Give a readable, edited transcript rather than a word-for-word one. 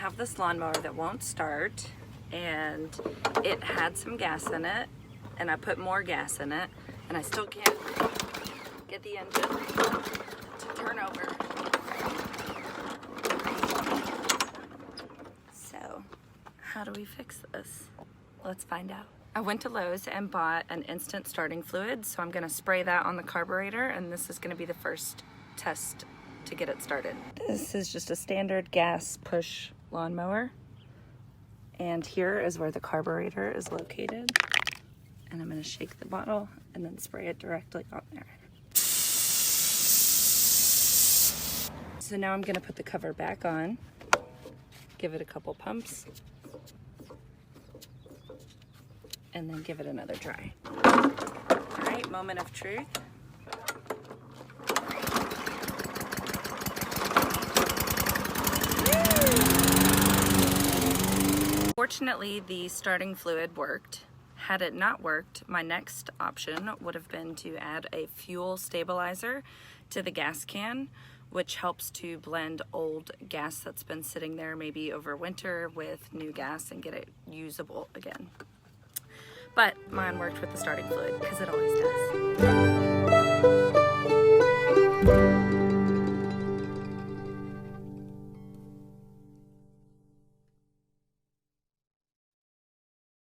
have this lawnmower that won't start, and it had some gas in it, and I put more gas in it, and I still can't get the engine to turn over. So, how do we fix this? Let's find out. I went to Lowe's and bought an instant starting fluid, so I'm gonna spray that on the carburetor, and this is gonna be the first test to get it started. This is just a standard gas push lawnmower, and here is where the carburetor is located, and I'm gonna shake the bottle and then spray it directly on there. So now I'm gonna put the cover back on, give it a couple pumps, and then give it another try. All right, moment of truth. Fortunately, the starting fluid worked. Had it not worked, my next option would have been to add a fuel stabilizer to the gas can, which helps to blend old gas that's been sitting there maybe over winter with new gas and get it usable again. But mine worked with the starting fluid, because it always does.